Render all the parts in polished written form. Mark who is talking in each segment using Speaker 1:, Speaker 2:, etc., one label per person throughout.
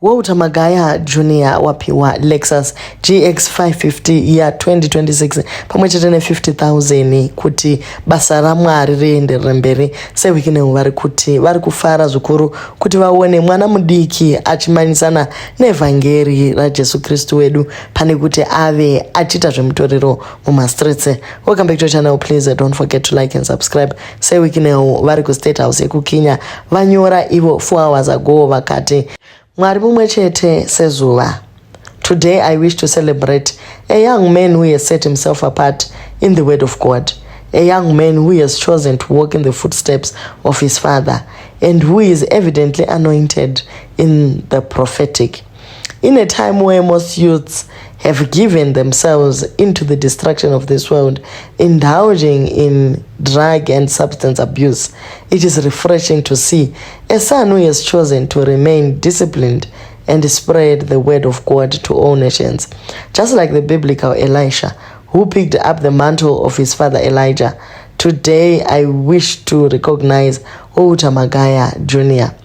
Speaker 1: Walter Magaya Jr. wapiwa Lexus GX 550 ya 2026 pamwe chete ne 50,000 kuti basa raMwari rienderere mberi. Sevhiki vari kufara zvikuru kuti vaone mwana mudiki achimanyisana nevhangeri raJesu Kristu wedu pane kuti ave achita zvemutorero mumastreets. Welcome back to the channel. Please don't forget to like and subscribe. Sevhiki vari ku State House yekuKenya vanyora ivo 4 hours ago vakati Mwari mumwe chete sezuva. Today I wish to celebrate a young man who has set himself apart in the word of God, a young man who has chosen to walk in the footsteps of his father and who is evidently anointed in the prophetic. In a time where most youths have given themselves into the destruction of this world, indulging in drug and substance abuse, it is refreshing to see a son who has chosen to remain disciplined and spread the word of God to all nations. Just like the biblical Elisha, who picked up the mantle of his father Elijah, today I wish to recognize Walter Magaya Jr.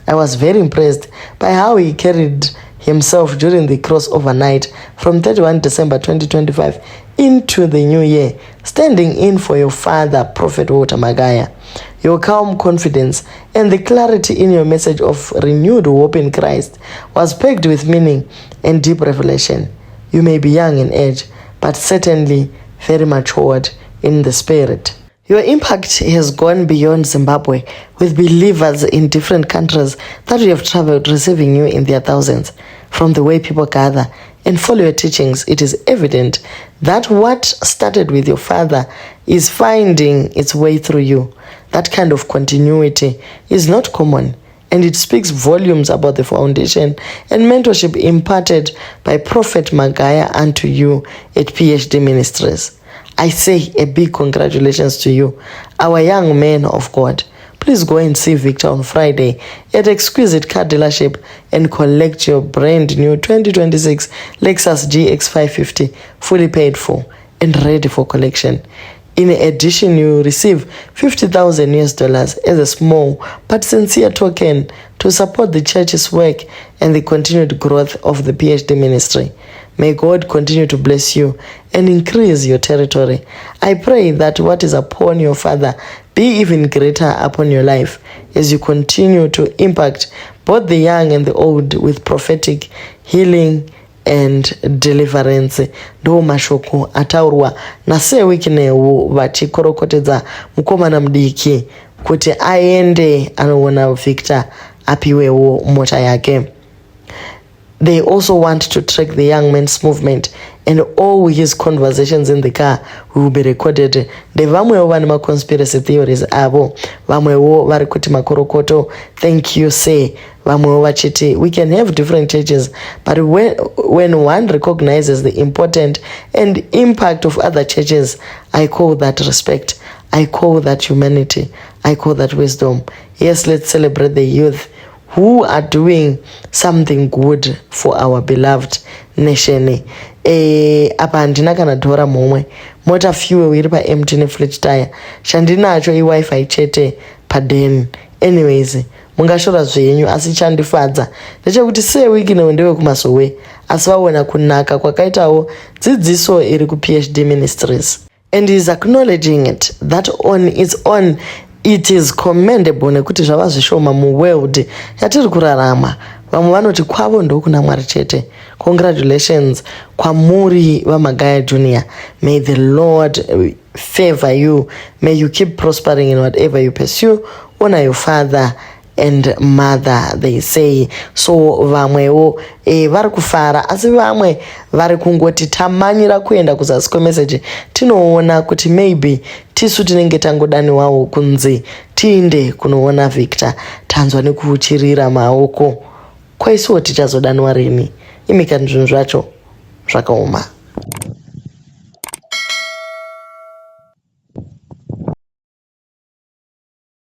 Speaker 1: I was very impressed by how he carried himself during the crossover night from 31 December 2025 into the new year, standing in for your father, Prophet Walter Magaya. Your calm confidence and the clarity in your message of renewed hope in Christ was packed with meaning and deep revelation. You may be young in age, but certainly very matured in the spirit. Your impact has gone beyond Zimbabwe, with believers in different countries that you have traveled receiving you in their thousands. From the way people gather and follow your teachings, it is evident that what started with your father is finding its way through you. That kind of continuity is not common, and it speaks volumes about the foundation and mentorship imparted by Prophet Magaya unto you at PhD Ministries. I say a big congratulations to you, our young man of God. Please go and see Victor on Friday at Exquisite Car Dealership and collect your brand new 2026 Lexus GX 550 fully paid for and ready for collection. In addition, you receive $50,000 as a small but sincere token to support the church's work and the continued growth of the PhD ministry. May God continue to bless you and increase your territory. I pray that what is upon your father be even greater upon your life as you continue to impact both the young and the old with prophetic healing and deliverance. Ndo mashoko ataurwa na Sevhiki vachikorokotedza mukomana mudiki kuti aende anoona Victor apiwewo mota yake. They also want to track the young man's movement, and all his conversations in the car will be recorded. De vamwewo vane conspiracy theories avo, vamwewo vari kuti makorokoto, thank you say, vamwewo vachiti we can have different churches, but when one recognizes the importance and impact of other churches, I call that respect, I call that humanity, I call that wisdom. Yes, let's celebrate the youth who are doing something good for our beloved nation. Apa handina kana dhora momwe, mota fuel iri pa empty ne flat tire, chandinacho iWi-Fi chete padeni. Anyways, mungashora zvenyu asi chandifadza ndechekuti Sevhiki ndewe kumasowe asi vaona kunaka kwakaitawo dzidziso iri ku PhD Ministries, and is acknowledging it that on its own it is commendable nekuti zvava zvishoma muworld yatiri kurarama. Vamwe vanoti kwavo ndokuna Mwari chete. Congratulations kwamuri vaMagaya Jr. May the Lord favor you. May you keep prospering in whatever you pursue. Honor your father and mother, they say. So vamwewo vari kufara, asi vamwe vari kungoti tamanyira kuenda kuzasi kwemessage. Tinoona kuti maybe tisu tinenge tangodaniwawo kunzi tiinde kunoona Victor, tanzwa nekuchirira maoko. Kwaisuwo tichazodaniwa rini? Imika zvinhu zvacho zvakaoma.